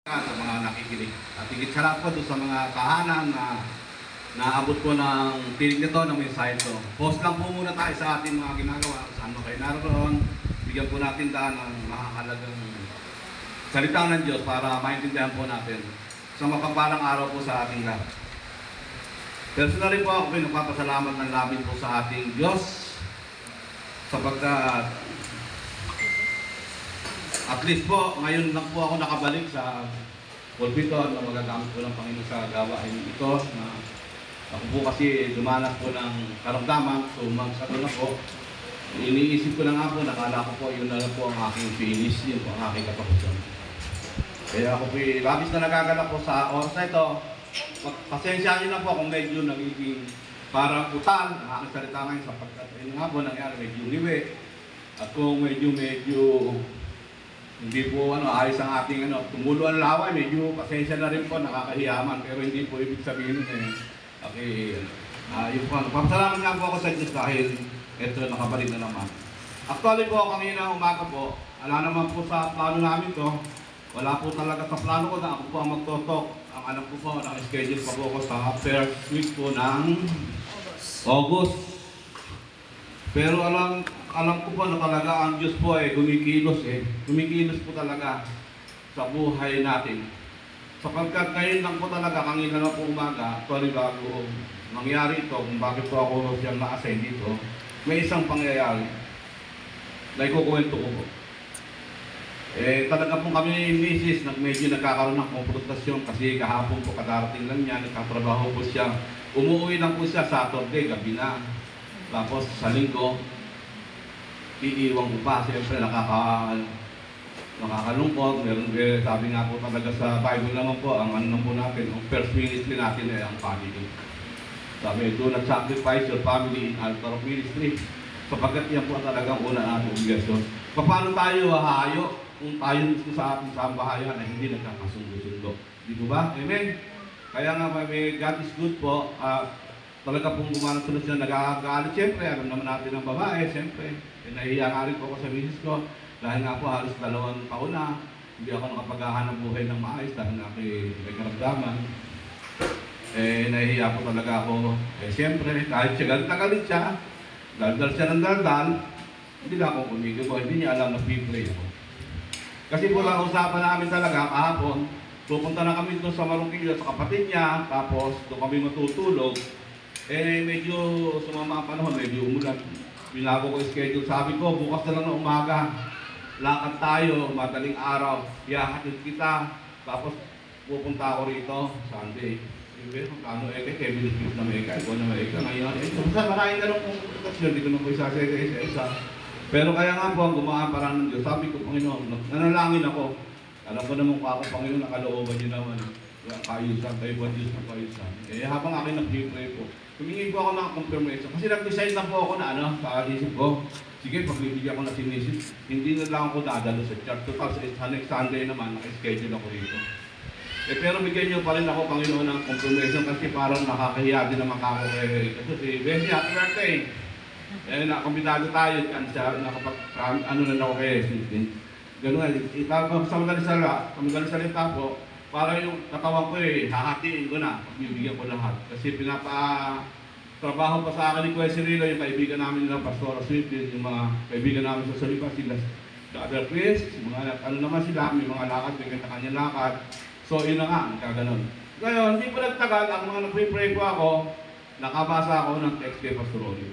Sa mga nakikinig. At higit sa lahat po doon sa mga tahanan na naabot po ng tinig nito, ng mensahe ito. Post lang po muna tayo sa ating mga ginagawa. Saan mo kayo naroon, bigyan po natin daan ng makakalagang salita ng Diyos para maintindihan po natin sa mapagpalang araw po sa ating lahat. Personally po ako pinagpapasalamat ng labis po sa ating Diyos sapagkat at least po, ngayon lang po ako nakabalik sa pulpito na magagamit po ng Panginoon sa gawain ito na ako po kasi dumanas po ng karamdaman, so magsato na po. Iniisip ko na nga po, nakala ko po, yun na lang po ang aking finish, yun po ang aking katapusan. Kaya ako po, labis na nagagalak po sa oras na ito. Pasensya nyo na po kung medyo nagiging parang putal ang aking salita ngayon sapagkat yun nga po nangyari, medyo liwi. At kung medyo hindi po ayos ang ating tumulo ang laway, medyo pasensya na rin po, nakakahiyaman, pero hindi po ibig sabihin okay, yun po. Papasalamat nga po ako sa Diyos dahil ito nakabalik na naman. Actually po, kanina umaga po, ala naman po sa plano namin to, wala po talaga sa plano ko na ako po ang magtotok. Ang alam ko po, naka-schedule pa po ako sa first week po ng August. Pero alam ko po na talaga ang Diyos po kumikilos kumikilos po talaga sa buhay natin. Sapagkat ngayon lang po talaga, kanina na po umaga, sorry bago mangyari ito, kung bakit po ako siyang na-assign dito, may isang pangyayari na ikukwento ko po. Talaga po kami ni Mrs. medyo nagkakaroon ng konfrontasyon kasi kahapon po kadarating lang niya, nagkatrabaho po siya. Umuwi lang po siya Saturday, gabi na. Tapos sa linggo, iiwan ko pa. Siyempre nakakalungkot. Meron, sabi nga po talaga sa Bible naman po, ang ano po natin, ang first ministry natin ay ang family. Sabi, do not sacrifice your family in altar of ministry. Sapagkat yan po talagang una natin obligasyon. Paano tayo hahayo kung tayo mismo sa ating sambahayan ay hindi nagkakasundo-sundo? Di po ba? Amen? Kaya nga may God is good po. Talaga pong gumanap sunod sila, nagagalit. Siyempre, alam naman natin ang babae, siyempre. Nahihiya nga rin po ako sa misis ko. Dahil nga po halos 2 taon na, hindi ako nakapaghahanap buhay ng maayos dahil nga may karamdaman. Nahihiya po talaga ako. Siyempre, kahit siya galit na galit siya, daldal siya ng daldal, hindi na ako kumigil po. Hindi niya alam na pipray ako. Kasi po lang usapan namin talaga kahapon, pupunta na kami doon sa Marungkilyo sa kapatid niya, tapos doon kami matutulog. Medyo sumama ang panahon, medyo umulan. Binago ko yung schedule. Sabi ko, bukas na lang na umaga. Lakad tayo, madaling araw. Iyahatid kita. Tapos pupunta ako rito, Sunday. Ano kaya bilis-bilis na may ikaw na may ikaw. Ngayon, maraming ganun kong konsultasyon. Hindi ko na po isa-isa. Pero kaya nga po, ang gumaan parang ng Diyos. Sabi ko, Panginoon, nanalangin ako. Alam ko naman kung ako, Panginoon, nakalooban niyo naman. Kaayusan, kayo ba Diyos ng kaayusan? Habang akin nag-pray po, tumingin po ako ng confirmation. Kasi nag-decide na po ako na sa isip ko, sige, pagbibigyan ko na si Mrs. Hindi na lang ako dadalo sa church. Total, sa next Sunday naman, naka-schedule ako rito. Pero bigyan niyo pa rin ako, Panginoon, ng confirmation kasi parang nakakahiya din naman ako kasi si Bessie, happy birthday! Nakakumbitado tayo, ano na ako kay Sintin. Ganun nga, sa magaling salita po, para yung katawan ko hahatiin ko na, bibigyan ko lahat. Kasi trabaho pa sa akin ni Kuya Cirilo, yung kaibigan namin ng Pastora Sweetin, yung mga kaibigan namin sa Solipa, sila the other priest, mga ano naman sila, may mga lakad, may kanya lakad. So yun na nga, nagkaganon. Ngayon, hindi po nagtagal, ang mga nag-pray ko ako, nakabasa ako ng text kay Pastor Oli.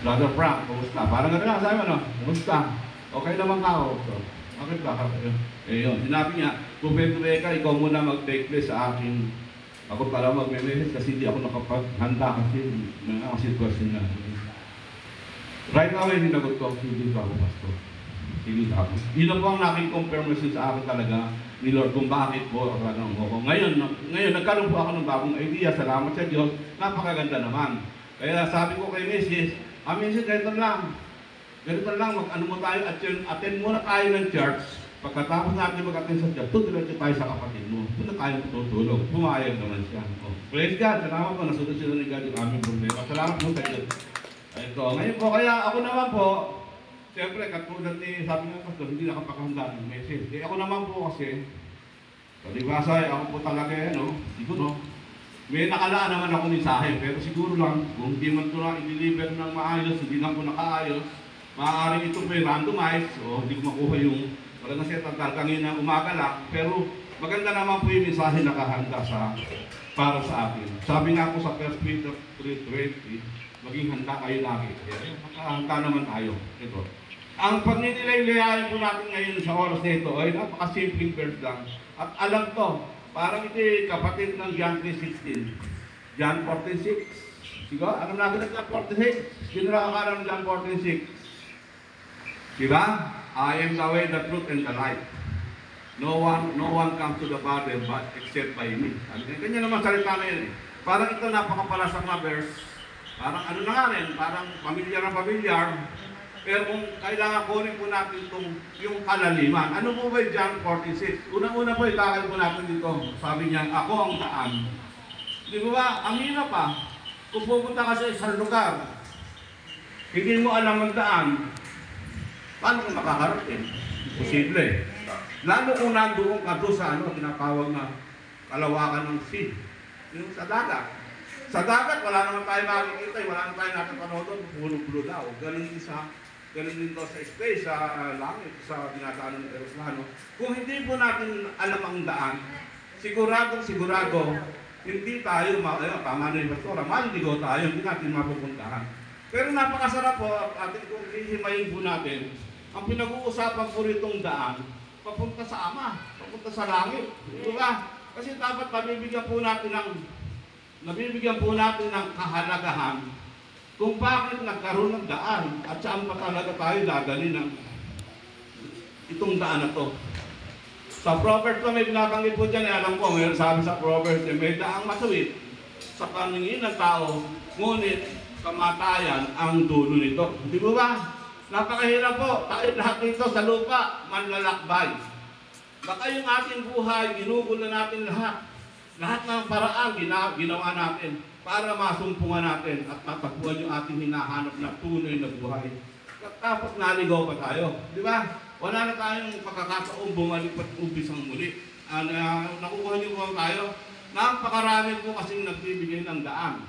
Brother Frank, kumusta? Parang gano'n nga, sabi mo, kumusta? Okay naman ka ako. So, bakit ba? Yun. Sinabi niya, kung Pedro ka, ikaw muna mag-take place sa akin. Ako pala mag-message kasi hindi ako nakapaghanda kasi may mga sitwasyon na. Right now, hinagot ko, hindi ba ako, Pastor? Hindi ako. Yun na po ang naking confirmation sa akin talaga ni Lord kung bakit po ako. Ngayon, nagkaroon po ako ng bagong idea. Salamat sa Diyos. Napakaganda naman. Kaya sabi ko kay Mrs. Mrs. ganito lang, mag-ano mo tayo, attend muna tayo ng church. Pagkatapos natin mag-attend sa church, tutuloy tayo sa kapatid mo. Doon na tayo tutulog. Pumayag naman siya. Praise God, salamat po, nasunod sila ni God yung aming problema. Salamat po sa Diyos. Ito, ngayon po, kaya ako naman po, siyempre, katulad ni, sabi nga pastor, hindi nakapakahanda ng message. Ako naman po kasi, Palibasa, ako po talaga siguro, may nakalaan naman ako mensahe, pero siguro lang, kung hindi man ito na i-deliver ng maayos, hindi lang po nakaayos, maaaring ito may randomize, o hindi ko makuha yung, wala na siya tatalkangin na umaga lang, pero maganda naman po yung mensahe na nakahanda para sa atin. Sabi nga po sa 1 Peter 3:20, maging handa kayo lagi. Kaya makahanda naman tayo. Ito. Ang pagninilay-layain po natin ngayon sa oras na ito ay napakasimpleng verse lang. At alam to, parang ito kapatid ng John 3:16. John 14:6. Siguro, alam natin ng John 14:6. Sino nakakala ng John 14:6? Diba? I am the way, the truth, and the life. No one comes to the Father but except by me. Ganyan naman salita na yun eh. Parang ito napakapalasak na verse. Parang ano na nga rin, parang pamilyar na pamilyar. Pero kung kailangan kunin po natin yung kalaliman. Ano po ba yung John 14:6? Unang-una po itakal po natin dito. Sabi niya, ako ang daan. Di ba? Ang hirap pa. Kung pupunta ka sa isang lugar, hindi mo alam ang daan, paano kung makakarating? Posible. Lalo kung nandoon ka doon sa tinatawag na kalawakan ng sea. Yung sa dagat. Sa dagat, wala naman tayo makikita, wala naman tayo nakapanood doon, puno-puno daw. Ganun din to sa space, sa langit, sa dinadaanan ng aeroplano. Kung hindi po natin alam ang daan, sigurado, hindi tayo, tama na yung pastora, malindigo tayo, hindi natin mapupuntahan. Pero napakasarap po, at kung hihimayin po natin, ang pinag-uusapan po ritong daan, papunta sa Ama, papunta sa langit. Diba? Kasi dapat nabibigyan po natin ng kahalagahan kung bakit nagkaroon ng daan at saan pa talaga tayo dadali ng itong daan na to. Sa Proverbs na may binabanggit po dyan, alam ko, mayroon sabi sa Proverbs, may daang masuwit sa paningin ng tao, ngunit kamatayan ang dulo nito. Di ba ba? Napakahirap po. Tayo lahat dito sa lupa, manlalakbay. Baka yung ating buhay, ginugol na natin lahat. Lahat ng paraan ginawa natin para masumpungan natin at matagpuan yung ating hinahanap na tunay na buhay. Tapos naligaw pa tayo. Di ba? Wala na tayong pagkakataong bumalik at ubisang muli. Nakukuha niyo po tayo. Napakarami po kasing nagbibigay ng daan.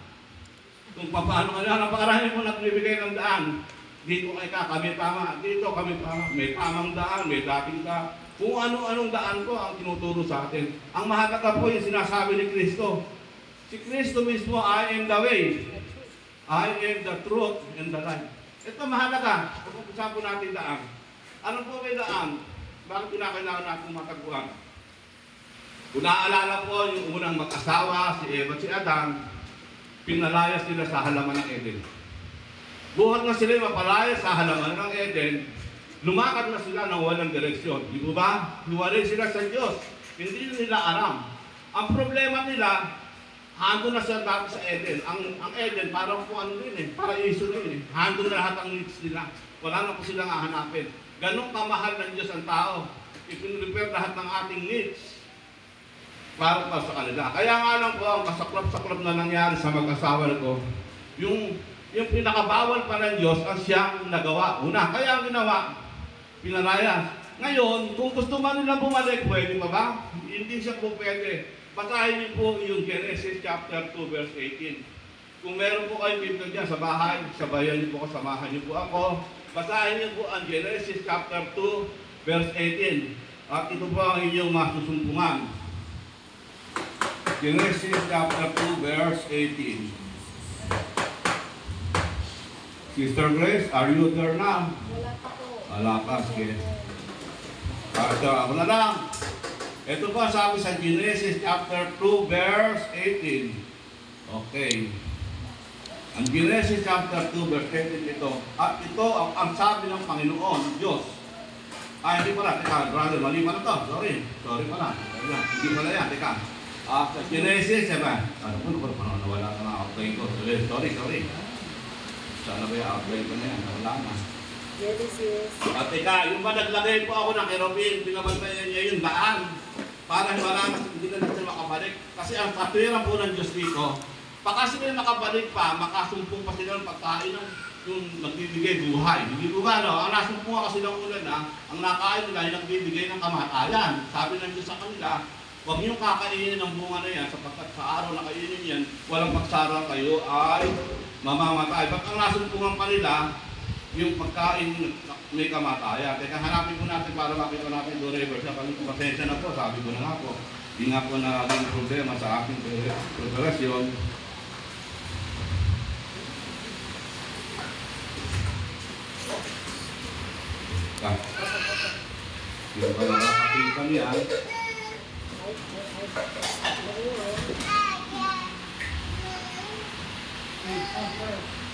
Kung paano napakarami po nagbibigay ng daan. Dito kami tama, dito kami tama. May tamang daan, may dating daan. Kung ano-anong daan ko ang tinuturo sa atin. Ang mahalaga po yung sinasabi ni Kristo. Si Kristo mismo, I am the way. I am the truth and the life. Ito mahalaga. Pag-usapan po natin daan. Ano po may daan? Bakit kinakailangan natin matagpuan? Kung naaalala po yung unang mag-asawa, si Eva at si Adan, pinalayas nila sa halaman ng Eden. Buhat na sila mapalaya sa halaman ng Eden, lumakad na sila ng walang direksyon. Di ba? Luwalay sila sa Diyos. Hindi nila alam. Ang problema nila, hando na sila dati sa Eden. Ang Eden, parang po paraiso rin. Hando na lahat ang needs nila. Wala na po silang hahanapin. Ganong kamahal ng Diyos ang tao. Ipinrepair lahat ng ating needs para sa kanila. Kaya nga lang po, ang kasaklap-saklap na nangyari sa mag-asawa ko, yung pinakabawal pa ng Diyos ang siyang nagawa. Una, kaya ang ginawa, pinalayas. Ngayon, kung gusto man nilang bumalik, pwede pa ba? Hindi siya po pwede. Basahin niyo po yung Genesis chapter 2 verse 18. Kung meron po kayong Biblia dyan sa bahay, sabayan niyo po ako, samahan niyo po ako. Basahin niyo po ang Genesis chapter 2 verse 18. At ito po ang inyong masusumpungan. Genesis chapter 2 verse 18. Sister Grace, are you there now? Wala pa po. Wala pa, sige. Ako na lang. Ito po sabi sa Genesis chapter 2 verse 18. Okay. Ang Genesis chapter 2 verse 18 ito. At ito ang sabi ng Panginoon, Diyos. Hindi pala, teka, brother, mali pala to. Sorry pala. Hindi pala yan, teka. Sa Genesis, diba? Ano po, nawala na ang outline ko. Sorry. Sana ba yung outline ko na yan? Nawala na. Genesis. At teka, yung ba naglagay po ako ng kerubin, pinabantayan niya yung daan para hindi na natin makabalik. Kasi ang katwiran po ng Diyos dito, baka sila nakabalik pa, makasumpong pa sila ng pagkain ng yung nagbibigay buhay. Hindi po ba, no? Ang nasumpong kasi ng ulan na, ang nakain nila ay nagbibigay ng kamatayan. Sabi ng Diyos sa kanila, Huwag niyong kakainin ng bunga na yan sapagkat sa araw na kainin yan, walang pagsara kayo ay mamamatay. Pag ang nasumpungan pa nila, yung pagkain may kamatayan. Teka, hanapin po natin para makita natin do river. Pasensya na po, sabi ko na nga po. Hindi nga po naging problema sa aking preparasyon. Hindi pa nakakakita niya.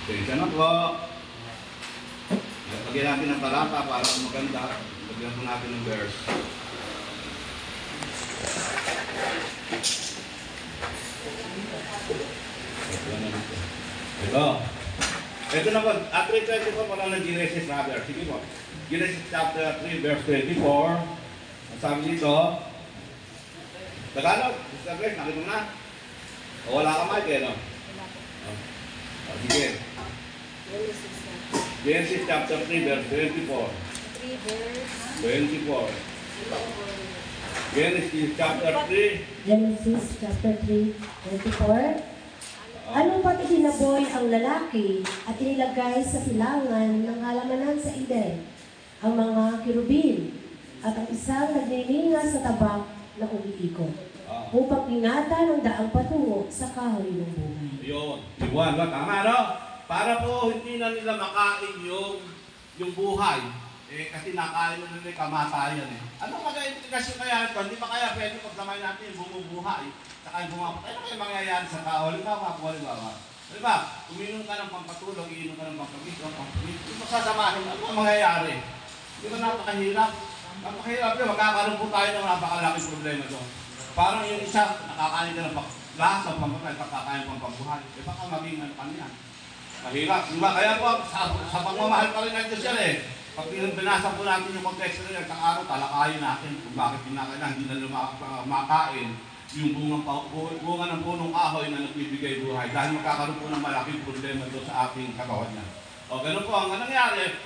Pasensya na po. Lagyan natin ng talata para maganda. Lagyan po natin ng verse. Ito na po. At 3:24 po lang ng Genesis rather. Sige po. Genesis chapter 3 verse 24. Ang sabi dito, Tagalog. Mr. Grace, nakita mo na? O wala ka mic eh, no? Sige. Genesis chapter 3 verse 24. 3 verse 24. Genesis chapter 3. Genesis chapter 3, 24. Ano pati dinaboy ang lalaki at inilagay sa silangan ng halamanan sa Eden, ang mga kirubin, at ang isang nagnininga sa tabak na umiikot, upang ingatan ang daang patungo sa kahoy ng buhay. Yun. Iwan ba? Tama, no? Para po hindi na nila makain yung buhay. Kasi nakain na nila yung kamatayan eh. Ano mag-implikasyon kaya ito? Hindi pa kaya pwede pagsamay natin yung bumubuhay saka yung bumapatay. Ano kaya mangyayari sa tao? Halimbawa, uminom ka ng pampatulog, iinom ka ng pampamito, yung magsasamahin, ano ang mangyayari? Hindi ba napakahirap? Napakahirap yun. Magkakaroon po tayo ng napakalaking problema doon. Parang yung isa, nakakain ka ng lasa, pampatay, pagkakain pang pambuhay. Baka maging ano kanina. Mahirap. Diba? Kaya po, sa pagmamahal pa rin ng Diyos yan eh. Pag binasa po natin yung konteksto nila, sa araw, talakayin natin kung bakit pinakailan, hindi na makain yung bunga ng punong kahoy na nagbibigay buhay. Dahil magkakaroon po ng malaking problema doon sa ating katawan niya. O, ganun po, ang nangyari,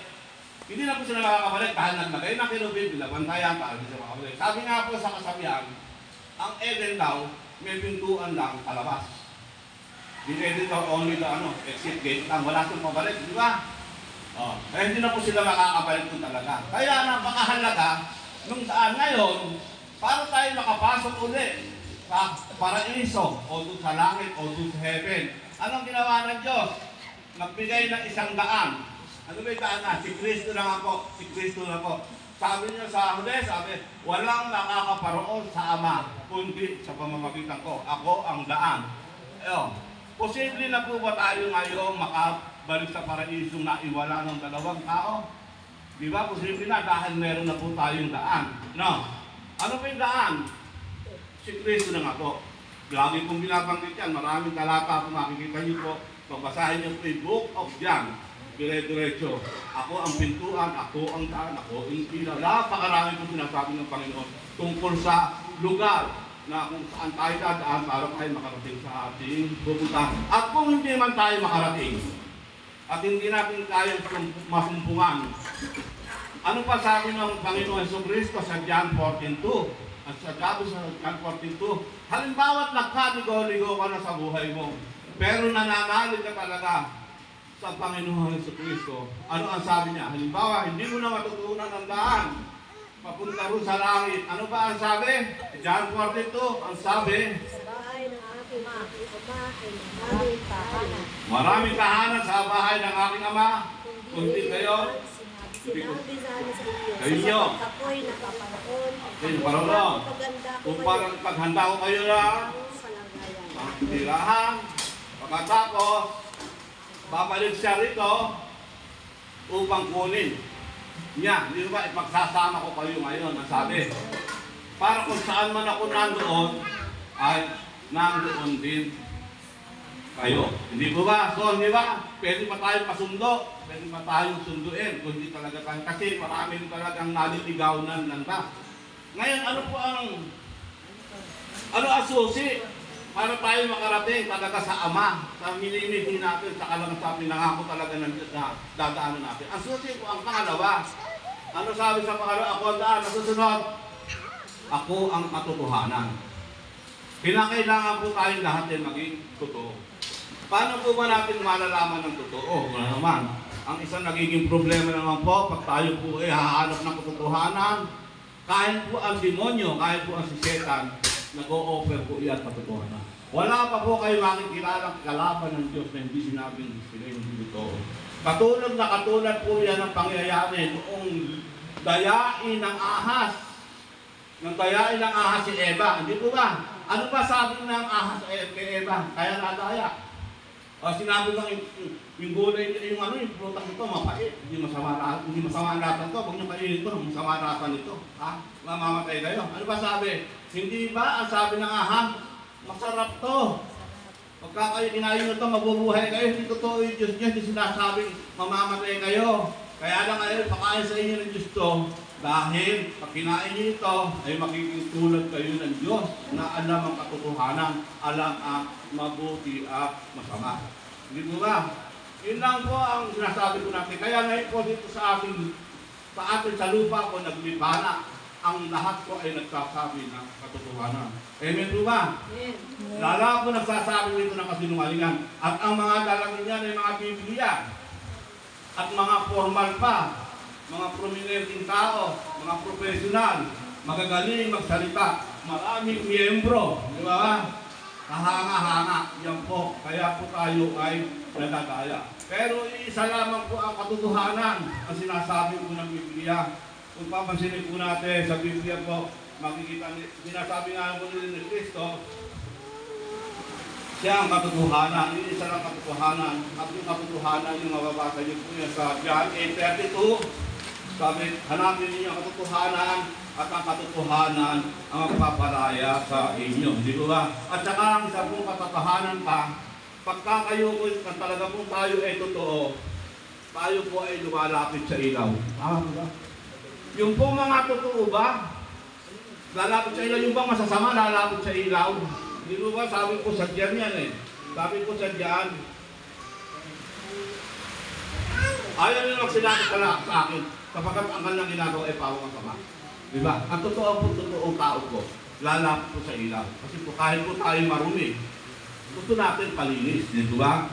hindi na po sila makakabalik dahil naglagay na kinubib, binabantayan pa, hindi sila makakabalik. Sabi nga po sa kasabihan, ang Eden daw, may pintuan lang palabas. Di Eden daw only the exit gate lang, wala siyang pabalik, di ba? Kaya hindi na po sila makakabalik doon talaga. Kaya napakahalaga nung saan ngayon, para tayo makapasok ulit sa paraiso o doon sa langit o doon sa heaven. Anong ginawa ng Diyos? Nagbigay ng 100. Ano ba yung daan na? Si Kristo lang ako. Si Kristo lang ako. Sabi niya sa huli, sabi, walang nakakaparoon sa Ama, kundi sa pamamagitan ko. Ako ang daan. Posible na po ba tayo ngayon makabalik sa paraisong naiwala ng dalawang tao? Di ba? Posible na dahil meron na po tayong daan. No? Ano ba yung daan? Si Kristo na nga po. Lagi pong binabanggit yan. Maraming talata po makikita niyo po. Pagbasahin niyo po yung Book of John. Dire-diretso. Ako ang pintuan, ako ang daan, ako ang ilaw. Napakarami po sinasabi ng Panginoon tungkol sa lugar na kung saan tayo dadaan para tayo makarating sa ating pupuntahan. At kung hindi man tayo makarating, at hindi natin kayang masumpungan, ano pa sabi ng Panginoon Jesucristo sa John 14:2? At sa John 14:2, halimbawa't nagkaligaw-ligaw ka na sa buhay mo, pero nananalig ka talaga sa Panginoon Jesucristo. Ano ang sabi niya? Halimbawa, hindi mo na matutunan ang daan papunta rin sa langit. Ano ba ang sabi? John 42, ang sabi, sa bahay ng aking ama ay maraming tahanan. maraming tahanan sa bahay ng aking ama, kundi kayo. Sinabi namin sa iyo, Kayo. sapagkat ako'y nakaparoon. Kayo paroon. Paganda ko Kung kayo parang paghanda ko kayo na ang kalagayan. ang tirahan, pagkatapos, babalik siya rito upang kunin niya. Hindi ba ipagsasama ko kayo ngayon, ang sabi. Para kung saan man ako nandoon, ay nandoon din kayo. Hindi po ba? So, hindi ba? Pwede pa tayong pasundo. Pwede pa tayong sunduin. Kung hindi talaga tayo. Kasi marami talagang naliligaw ng ba. Ngayon, ano po ang susi para tayo makarating talaga sa Ama, sa minimiti natin, sa kalangasabi nangako talaga ng Diyos na dadaanan natin. Ang susi po ang pangalawa. Ano sabi sa pangalawa? Ako ang daan. Nasusunod. Ako ang katotohanan. Kailangan po tayong lahat ay maging totoo. Paano po ba natin malalaman ng totoo? Wala naman. Ang isang nagiging problema naman po, pag tayo po ay hahanap ng katotohanan, kahit po ang demonyo, kahit po ang si Satan, nag-o-offer po iyan katotohanan. Wala pa po kayo makikilalang kalaban ng Diyos na hindi sinabing sila hindi totoo. Katulad po yan ang pangyayari noong dayain ng ahas. Nang dayain ng ahas si Eva, hindi po ba? Ano ba sabi ng ahas kay Eva? Kaya nadaya. Sinabi lang yung gulay, yung prutas nito, mapait. Hindi masama ang lasa nito. Huwag niyo kainin ito, masama ang lasa nito. Ha? Mamamatay kayo. Ano ba sabi? Hindi ba ang sabi ng ahas? Masarap to. Pagka kayo kinain nito, mabubuhay kayo. Hindi totoo yung Diyos niya. Hindi sinasabing mamamatay kayo. Kaya lang ngayon, pakain sa inyo ng Diyos to. Dahil pag kinain niyo ito, ay makikitulad tulad kayo ng Diyos na alam ang katotohanan, alam ang mabuti at masama. Hindi po ba? Yun lang po ang sinasabi ko natin. Kaya ngayon po dito sa ating sa lupa ko naglipana. Ang lahat ko ay nagsasabi ng katotohanan. Amen po ba? Lala po nagsasabi nito ng kasinungalingan. At ang mga dalangin niyan ay mga Biblia. At mga formal pa. Mga prominenteng tao, mga profesional, magagaling magsalita, maraming miyembro, di ba? Kahanga-hanga, yan po. Kaya po tayo ay nadadaya. Pero isa lamang po ang katotohanan ang sinasabi po ng Biblia. Kung papansinin po natin sa Biblia po, makikita, sinasabi nga po ni Kristo, siya ang katotohanan, isa lang katotohanan. At yung katotohanan yung mababasa niyo po yan sa John 8:32. Sabi, hanapin ninyo ang katotohanan at ang katotohanan ang magpapalaya sa inyo. Hindi ba? At saka ang isa pong katotohanan pa, pagka kayo po, talaga po tayo ay totoo, tayo po ay lumalapit sa ilaw. Tama ba? Yung po mga totoo ba, lalapit sa ilaw, yung bang masasama, lalapit sa ilaw. Hindi ba? Sabi ko sa diyan yan eh. Sabi ko sa diyan, ayaw nyo sinabi sa akin, kapag ang kanilang ginagawa ay pawang masama. Diba? Ang totoong tao ko, lalapit po sa ilaw. Kasi po kahit po tayo marumi, gusto natin palinis. Diba?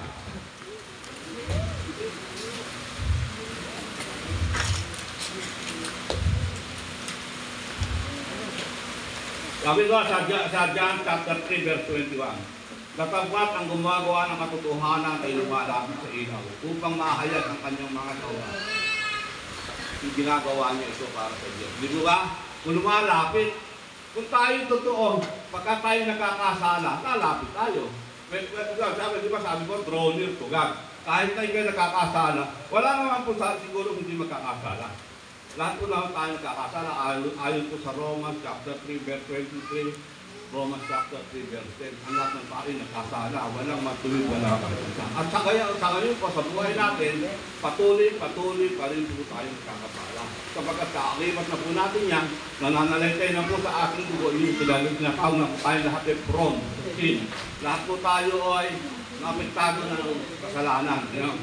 Sabi ko sa John chapter 3 verse 21. Datapwat ang gumagawa ng katotohanan ay lumalapit sa ilaw upang mahayag ang kanyang mga gawa. Yung ginagawa niya ito para sa Diyos. Di ba? Kung lumalapit, kung tayo totoo, pagka tayo nakakasala, lalapit tayo. Sabi ko, draw near to God. Kahit tayo kayo nakakasala, wala naman po siguro hindi magkakasala. Lahat po naman tayo nakakasala. Ayon po sa Romans chapter 3 verse 23, Romans chapter 3 verse 10, ang lahat ng tao nagkasala, walang matuloy, wala kang. At sa ngayon po, sa buhay natin, patuloy pa rin po tayo nagkakasala. Kapag kaakibat na po natin yan, nananalaytay na po sa ating dugo, yung tinatawag na po tayo lahat ay prone to sin. Lahat po tayo ay napiktado na ng kasalanan. You know?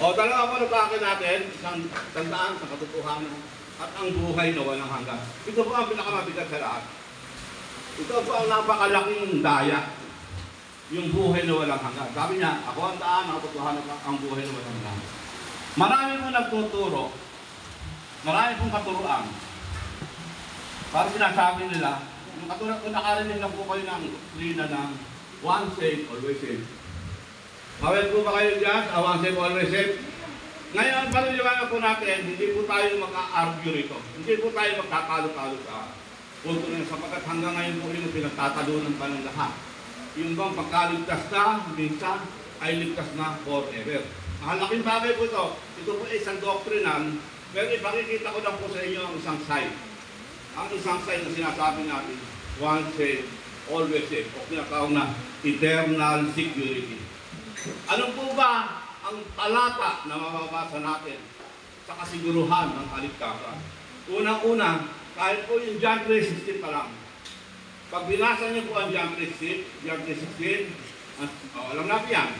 O talaga po nagkakakin natin, isang tandaan sa katotohanan. At ang buhay na walang hanggan. Ito po ang pinakamabigat sa lahat. Ito po ang napakalaking daya. Yung buhay na walang hanggan. Sabi niya, ako ang daan, ang katotohanan ang buhay na walang hanggan. Marami pong nagtuturo. Marami pong katuruan. Parang sinasabi nila, yung katulad kung nakarinig lang po kayo ng doktrina ng one saved, always saved. Mawel po ba kayo dyan? One saved, always saved? Ngayon, paliliwanag po natin, hindi po tayo mag-argue rito. Hindi po tayo magkatalo-talo sa punto na sapagkat hanggang ngayon po yung pinagtatalunan pa ng lahat. Yung bang pagkaligtas na, minsan, ay ligtas na forever. Ang laking bagay po ito. Ito po ay isang doctrinal, pero ipakikita ko lang po sa inyo ang isang side. Ang isang side na sinasabi natin, one saved, always saved. O pinatawag na eternal security. Ano po ba ang talata na mababasa natin sa kasiguruhan ng kaligtasan? Unang-una, kahit po yung John 3:16 pa lang. Pag binasa niyo po ang John 3:16, alam natin yan.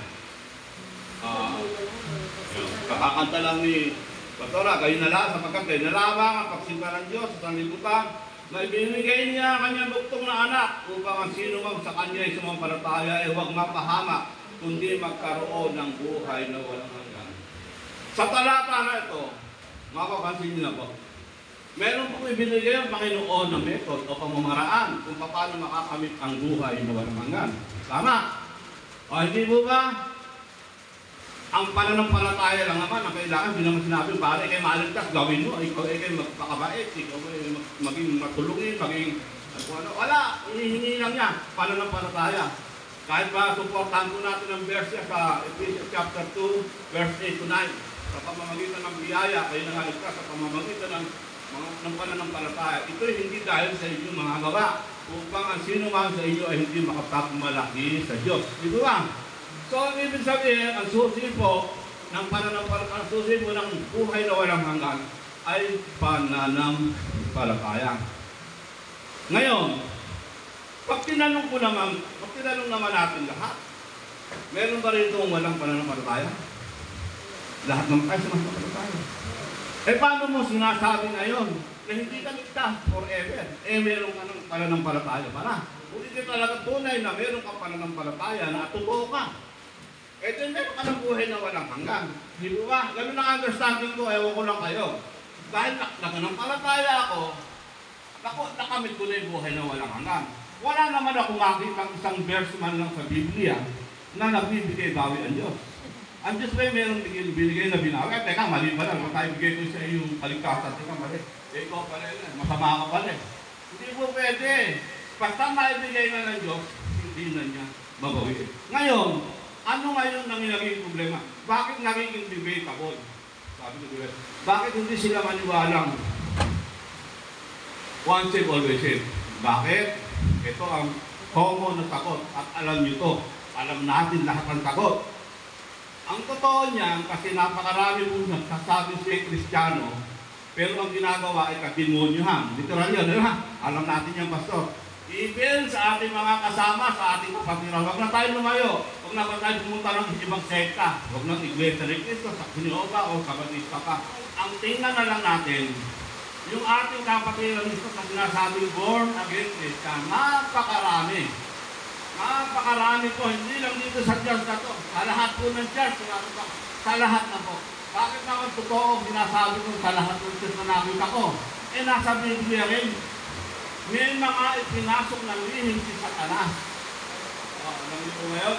Kakakanta lang ni Pastora, kayo na lang sapagkat kayo na lamang ang pagsimba ng Diyos sa sanlibutan na ibinigay niya ang kanyang buktong na anak upang ang sino mang sa kanya ay sumampalataya ay huwag mapahamak, kundi magkaroon ng buhay na walang hanggan. Sa talata na ito, mapapansin niyo na po, meron pong ibinigay ang Panginoon na method o pamamaraan kung paano makakamit ang buhay na walang hanggan. Tama? O hindi po ba? Ang pananampalataya lang naman ang kailangan, hindi naman sinabi, pare, kayo maligtas, gawin mo, ikaw ay magpakabait, ikaw ay maging matulungin, maging ano, wala, hinihingi lang niya, pananampalataya. Kahit ba, supportahan po natin ang verse sa Ephesians chapter 2, verse 8 to 9, sa pamamagitan ng biyaya, kayo nangaligtas sa pamamagitan ng pananampalataya. Ito ay hindi dahil sa inyong mga gawa, upang ang sino man sa inyo ay hindi makapagmalaki sa Diyos. Dito ba? So, ang ibig sabihin, ang susi po ng pananampalataya, ang susi po ng buhay na walang hanggan ay pananampalataya. Ngayon, pag tinanong naman natin lahat, meron ba rin itong walang pananampalataya? Lahat naman tayo sumasampalataya. Eh, paano mo sinasabi ngayon na hindi ka ligtas forever? Eh, meron ka ng pananampalataya para. Kung hindi talaga tunay na meron ka pananampalataya na totoo ka, eh, meron ka ng buhay na walang hanggan. Di ba? Ganun ang understanding ko, ewan ko lang kayo. Dahil nananampalataya ako, nakamit ko na yung buhay na walang hanggan. Wala naman ako makita ng isang verse man lang sa Biblia na nagbibigay bawi ang Diyos. Ang Diyos ba yung meron binigay na binawi? Teka, mali ba lang? Tayo bigay ko sa iyo yung kaligtasan. Teka, mali. Ikaw pala yun. Masama ka pala. Hindi po pwede. Basta maibigay na ng Diyos, hindi na niya mabawi. Ngayon, ano ngayon ang naging problema? Bakit naging debatable? Sabi ko diba, bakit hindi sila maniwalang once saved, always saved? Bakit? Ito ang common na sagot. At alam nyo to. Alam natin lahat ang sagot. Ang totoo niyan, kasi napakarami po nagsasabi siya Kristiyano, pero ang ginagawa ay kademonyohan. Literal yun, di ba? Alam natin yan, Pastor. Even sa ating mga kasama, sa ating kapatiran, huwag na tayo lumayo. Huwag na ba tayo pumunta ng ibang sekta. Huwag na Iglesia ni Cristo, sa Kunioba o sa Batista pa. Ang tingnan na lang natin, yung ating kapatiran nito sa sinasabing born again Christian, napakarami. Napakarami po, hindi lang dito sa church na to. Sa lahat po ng church, sa lahat na po. Bakit naman totoo sinasabi ko sa lahat ng church na nakita ko? Eh, nasa Biblia rin. May mga ipinasok ng lihim si Satanas. Alam niyo po ngayon?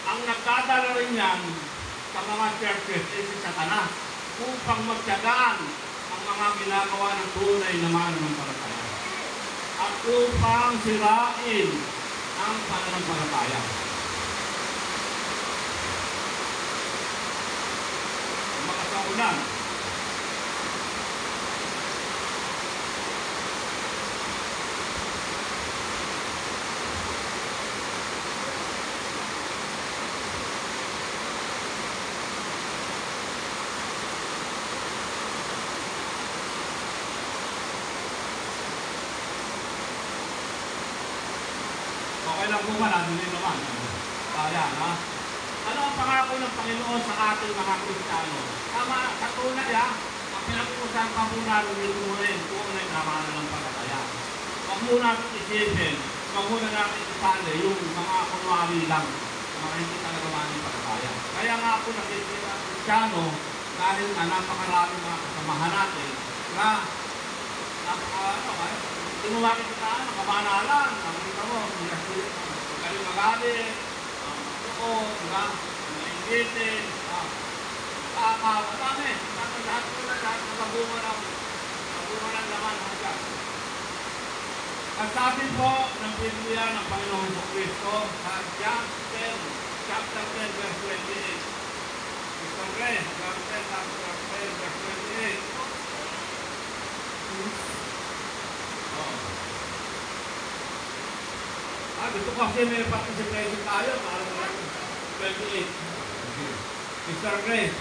Ang nagdadala rin yan sa mga churches ay si Satanas upang magtyagaan ang mga ginagawa ng tunay na mananampalataya. At upang sirain ang pananampalataya. Makasaulan. Okay lang po ba? Nandun naman. Ayan, ha? Ano ang pangako ng Panginoon sa ating mga Kristiyano? Tama, sa tunay, ha? Ang pinag-uusapan pa po natin yung tunay na mananampalataya. Huwag mo natin isipin, huwag mo na natin isali yung mga kunwari lang, mga hindi talaga mananampalataya. Kaya nga po nakikita ang Kristiyano dahil na napakarami mga kasamahan natin na hindi mo makikita nakabanalan, nakikita mo, magaling magalit, diba? Naingitin, madami. Lahat po na lahat ng kabunga ng laman hanggang. Ang sabi po ng Biblia ng Panginoon Jesucristo sa John 10, chapter 10, verse 28. Mr. Ray, John 10, chapter 10, verse 28. Gusto ko kasi may participation tayo para sa 28. Mr. Grace,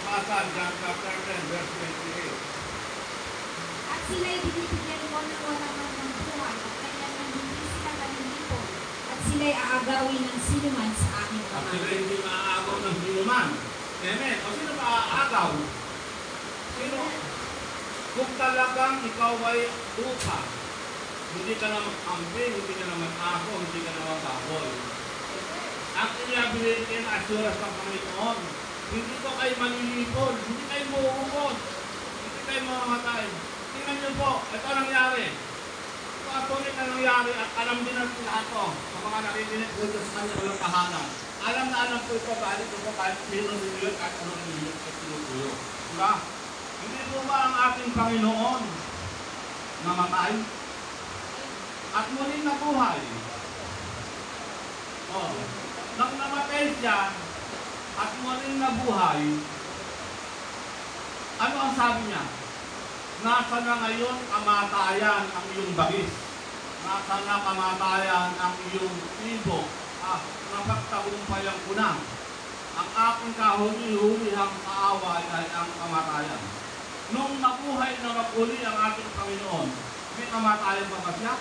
Pasal, John chapter 10, verse 28. At sila'y binibigyan mo ng walang ng buhay at kanya nang hindi sila nalilipon at sila'y aagawin ng sinuman sa aking At kamay. sila hindi maaagaw ng sinuman. Amen. O sino maaagaw? Sino? Kung talagang ikaw ay tupa, hindi ka naman ambing, hindi ka naman ako, hindi ka naman baboy. Ang inability na assurance ng Panginoon, hindi ko kayo manilipol, hindi kayo mauubos, hindi kayo mamamatay. Tingnan niyo po, ito nangyari. Ito ang tunay na nangyari at alam din natin lahat to sa mga nakikinig po sa kanya walang tahanan. Alam na alam po ito, galit ito kahit sino niliyot at anong niliyot at sinutuyo. Diba? Hindi po ba ang ating Panginoon namatay? At muling nabuhay. Oh. Nang namatay siya at muling nabuhay, ano ang sabi niya? Nasa na ngayon kamatayan ang iyong bagis. Nasa na kamatayan ang iyong ibo. Napagtagumpayan ko na. Ang aking kahuli-hulihang kaaway ay ang kamatayan. Nung nabuhay na maguli ang ating Panginoon, may kamatayan ba siya?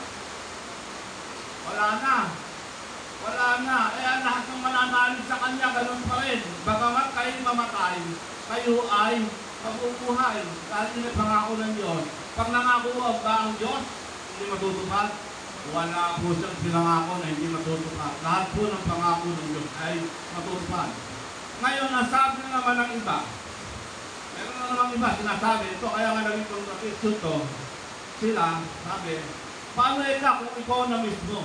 Wala na. Wala na. Lahat ng mananalig sa Kanya, ganun pa rin. Bagamat kayo mamatay, kayo ay mabubuhay. Dahil pinapangako ng Diyos. Pag nangako ba ang Diyos, hindi matutupad? Wala po siyang pinangako na hindi matutupad. Lahat po ng pangako ng Diyos ay matutupad. Ngayon, nasabi na naman ng iba. Meron na naman iba, sinasabi, ito kaya nga naging contradiction to. Sila, sabi, paano ika kung ikaw na mismo?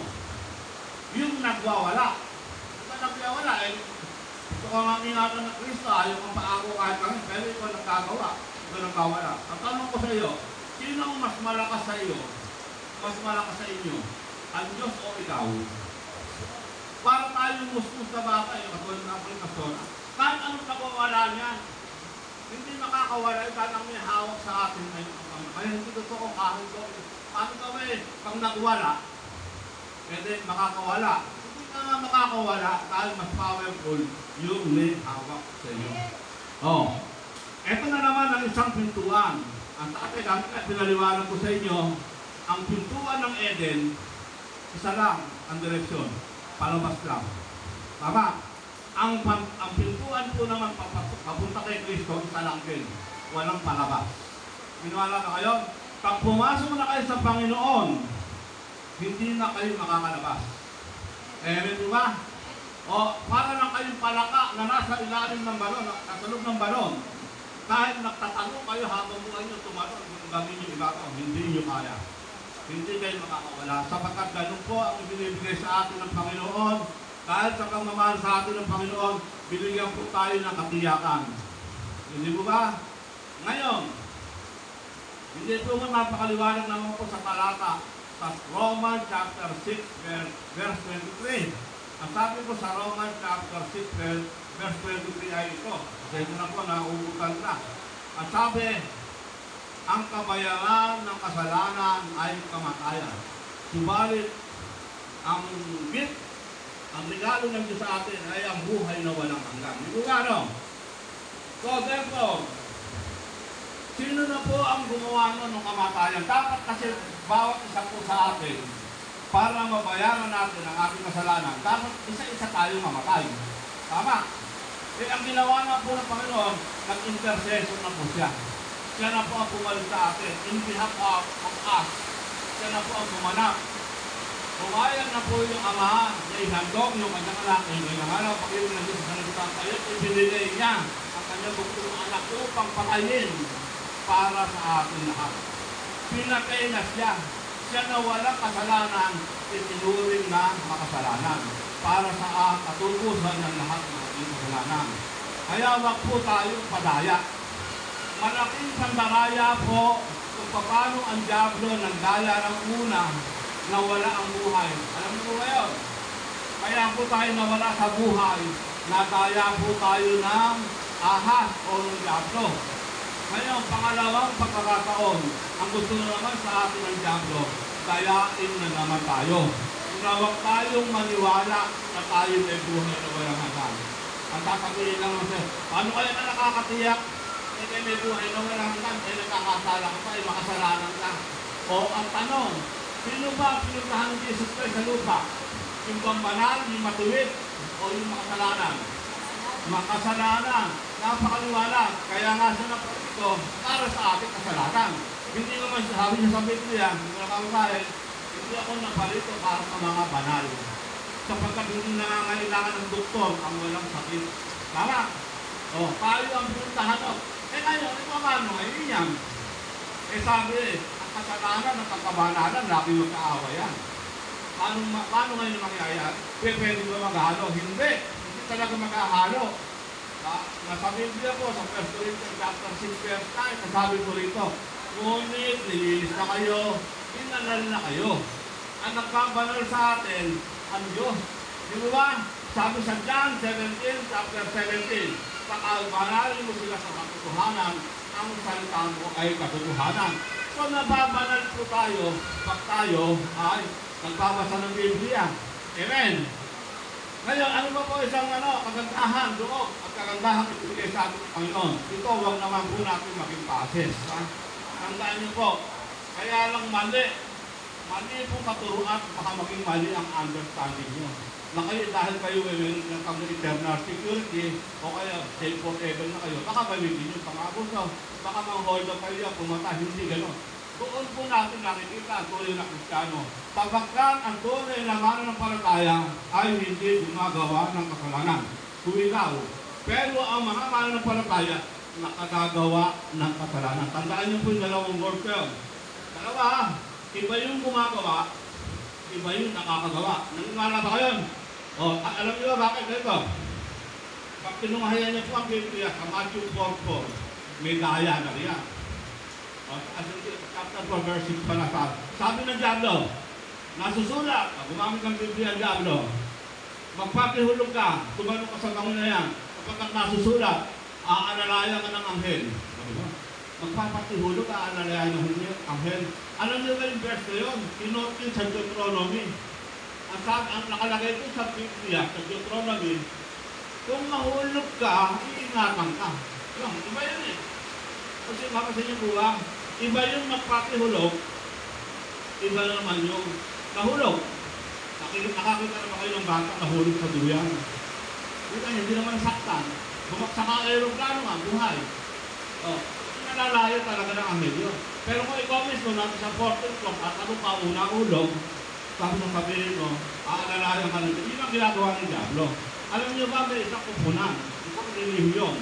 Yung nagwawala. Ikaw nagwawala, ito ka nga ingatan ng Kristo, ayaw kang paako kahit kami, pero ikaw nagkagawa. Ikaw nagkawala. Ang tanong ko sa iyo, sino ang mas malakas sa iyo? Mas malakas sa inyo? Ang Diyos o ikaw? Para tayong musmus na bata, yung katulad ng aplikasyon. Kahit anong nagwawala niyan, hindi makakawala yung tanang may hawak sa atin ngayon. Kaya hindi totoo kahit ko. Paano kami, pag nagwala, pwede makakawala. Hindi ka nga makakawala dahil mas powerful yung may hawak sa inyo. Oh, eto na naman ang isang pintuan. Ang tatay dami na pinaliwanag ko sa inyo, ang pintuan ng Eden, isa lang ang direksyon, palabas lang. Tama? Ang pintuan po naman papunta kay Kristo, isa lang din. Walang palabas. Minwala na kayo? Pag pumasok na kayo sa Panginoon, hindi na kayo makakalabas. Di ba? O, para lang kayong palaka na nasa ilalim ng balon, nasa loob ng balon. Kahit nagtatango kayo habang buhay nyo tumalon, kung gawin nyo iba ko, hindi nyo kaya. Hindi kayo makakawala. Sapagkat ganun po ang ibinibigay sa atin ng Panginoon. Dahil sa pagmamahal sa atin ng Panginoon, binigyan po tayo ng katiyakan. Hindi po ba? Ngayon, hindi po mo napakaliwanag naman po sa talata sa Romans chapter 6 verse 23. Ang sabi po sa Romans chapter 6 verse 23 ay ito. Kasi ito na po, nauubutan na. Ang sabi, ang kabayaran ng kasalanan ay kamatayan. Subalit, ang gift, ang regalo ng Diyos sa atin ay ang buhay na walang hanggan. Di ba ano? So therefore, sino na po ang gumawa ng kamatayan? Dapat kasi bawat isa po sa atin, para mabayaran natin ang ating kasalanan, dapat isa-isa tayo mamatay. Tama? Ang ginawa na po ng Panginoon, nag-intercession na po siya. Siya na po ang pumalit sa atin. In behalf of us, siya na po ang pumanap. Pumayag na po yung Ama na ihandog yung kanyang anak. Yung nangalang pag-ibig ng Diyos sa nagutang kayo, ibinigay niya ang kanyang bugtong anak upang patayin para sa atin lahat. Pinatay na siya. Siya na walang kasalanan, itinuring na makasalanan para sa katubusan ng lahat ng ating kasalanan. Kaya wag po tayong padaya. Malaking pandaraya po kung paano ang diablo nagdaya ng una na wala ang buhay. Alam mo ba yun? Kaya po tayo nawala sa buhay, nadaya po tayo ng ahas o ng diablo. Ngayon, pangalawang pagkakataon, ang gusto naman sa atin ng diablo, dayain na naman tayo. Huwag tayong maniwala na tayo may buhay na walang hanggan. Ang sasabihin lang naman sa'yo, paano kaya ka nakakatiyak? Kayo may buhay na walang hanggan, nakakasala ka pa, makasalanan ka. O ang tanong, sino ba pinuntahan ni Jesus Christ sa lupa? Yung bang banal, yung matuwid, o yung makasalanan? Makasalanan. Napakaliwanag. Kaya nga siya na ito para sa ating kasalanan. Hindi naman sabi niya sa Biblia, hindi na kamakain, hindi ako naparito para sa mga banal. Sapagkat hindi nangangailangan ng doktor ang walang sakit. Tama? O, tayo ang puntahan o. Ngayon, ito paano? Ngayon yan. Sabi ang kasalanan ng pagkabanalan, lagi magkaawayan. Paano ngayon mangyayari? Pwede ba maghalo? Hindi talaga maghahalo. Nasa Biblia po, sa 1 Corinthians chapter 6 verse 9, nasabi po rito, ngunit nililis na kayo, inanal na kayo. Ang nagkabanal sa atin, ang Diyos. Di ba? Sabi sa John 17, chapter 17, pag-albanalin mo sila sa katotohanan, ang salita mo ay katotohanan. So nababanal po tayo, pag tayo ay nagbabasa ng Biblia. Amen. Ngayon, ano ba po isang kagandahan doon at kagandahan ibigay sa ating Panginoon? Ito, huwag naman po natin maging pases. Tandaan niyo po, kaya lang mali. Mali po katuruan, baka maging mali ang understanding niyo. Na kayo, dahil kayo meron ng eternal security, o kaya safe forever na kayo, baka gamitin yung pang-abuso, baka mang-hold up kayo, pumatay, hindi gano'n. Doon po natin nakikita ang tunay na Kristiyano. Pagkakang ang tunay na mananampalataya ay hindi gumagawa ng kasalanan. Humigaw. Pero ang mga mananampalataya nakagagawa ng kasalanan. Tandaan niyo po yung dalawang word term. Dalawa, iba yung gumagawa, iba yung nakakagawa. Nangyayari ba kayo? O, alam niyo ba bakit ito? Pag pinungahayan niyo po ang Biblia sa Matthew 4:4, may daya na riyan. Chapter 4, verse 6 pa na sabi ng Diablo, nasusulat, gumamit ng Biblia ang Diablo, magpakihulog ka, tumanong ka sa bangon na yan, kapag nasusulat, aanalayan ka ng anghel. Magpapakihulog ka, aanalayan ng anghel. Alam niyo ba yung verse na yun? Kinot yun sa Deuteronomy. Ang nakalagay ko sa Biblia, sa Deuteronomy, kung mahulog ka, iingatan ka. Yung, iba yun eh. Kasi makasin yung buwang, iba yung magpakihulog, iba naman yung nahulog. Nakakita na ba kayo ng bata nahulog sa duyan? Hindi naman saktan. Bumaksak ang aeroplano nga, buhay. Nalalayo talaga ng anghel yun. Pero kung ikaw mismo natin sa 14th floor at ano pa una ulog, tapos ang sabihin mo, aalalayo ka nito. Yun ang ginagawa ng Diablo. Alam niyo ba, may isang kupunan, isang relihiyon.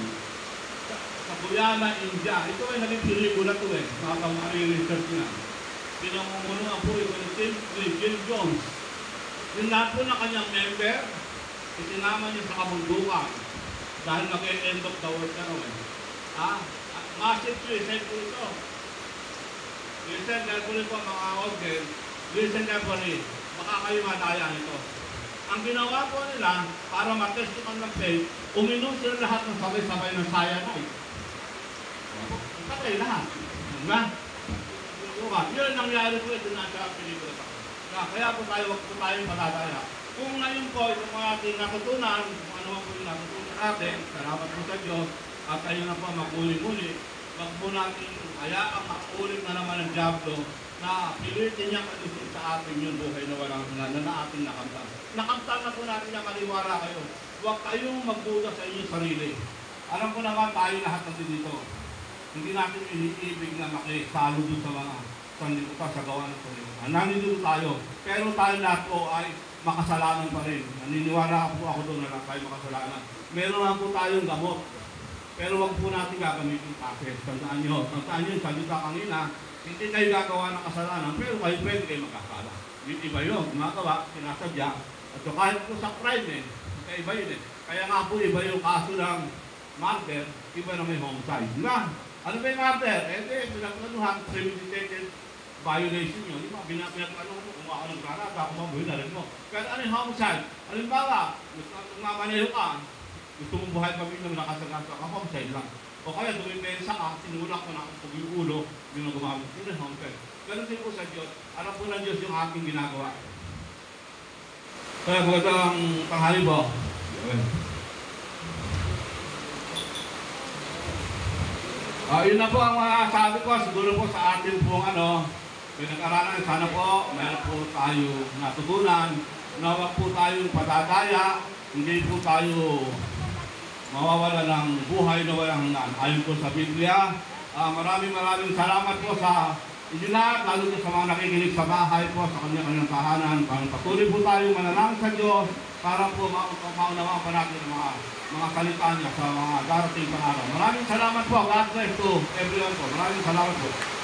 Sa Guyana, India. Ito ay naging pelikula ito eh. Mga research niya. Pinamumunuan po ito ni Tim Jim Jones. Yung lahat po na kanyang member, itinama niya sa kabundukan. Dahil mag-end of the world na rin. Massive suicide po ito. Listen carefully po mga audience. Listen carefully. Baka kayo madaya nito. Ang ginawa po nila, para matestikan ng faith, uminom sila lahat ng sabay-sabay ng cyanide. Sabay lahat. Diba? Yun ang nangyari po ito na sa pelikula. Kaya po tayo, wag po tayong patataya. Kung ngayon po, itong mga ating natutunan, kung ano po yung natutunan natin, salamat po sa Diyos, at tayo na po magmuli-muli, wag po natin hayaang makulit na naman ng Diablo na pilitin niya kalusin sa atin yung buhay na walang na ating nakamtan. Nakamtan na po natin na maniwala kayo. Huwag kayong magduda sa inyong sarili. Alam ko naman tayo lahat natin dito. Hindi natin iniibig na makisalo dun sa mga sanlibutan sa gawa ng sanlibutan. Nandito tayo. Pero tayo lahat po ay makasalanan pa rin. Naniniwala po ako doon na lang tayo makasalanan. Meron lang po tayong gamot. Pero wag po natin gagamitin pases. Tandaan nyo, sabi ka kanina, hindi kayo gagawa ng kasalanan, pero kayo pwede kayo magkakala. Yung iba yun, gumagawa, sinasadya. At so, kahit po sa crime iba yun eh. Kaya nga po iba yung kaso ng murder, iba na may homicide. Di ba? Ano ba yung murder? Pinagplanuhan, premeditated violation yun. Di ba? Pinagplanuhan mo, kumuha ka ng granada, kumabuhin na rin mo. Kaya ano yung homicide? Halimbawa, nagmamaneho ka, gusto mong buhay kami na nakasagasa ka, homicide lang. O kaya dumipensa ka, sinulak ko na kung yung ulo, yun ang gumamit. Yun ang homicide. Ganun din po sa Diyos. Alam po ng Diyos yung aking ginagawa. Kaya magandang tanghali po. Yun na po ang mga sabi ko. Siguro po sa atin pong pinag-aralan. Sana po, mayroon po tayo natutunan. Na wag po tayong padadaya. Hindi po tayo mawawala ng buhay na walang hanggan. Ayon po sa Biblia, Maraming salamat po sa inyo lahat, lalo na sa mga nakikinig sa bahay po, sa kanyang tahanan. Patuloy po tayong manalangin sa Diyos para po maunawaan pa natin ang mga salita niya sa mga darating na araw. Maraming salamat po. God bless to everyone po. Maraming salamat po.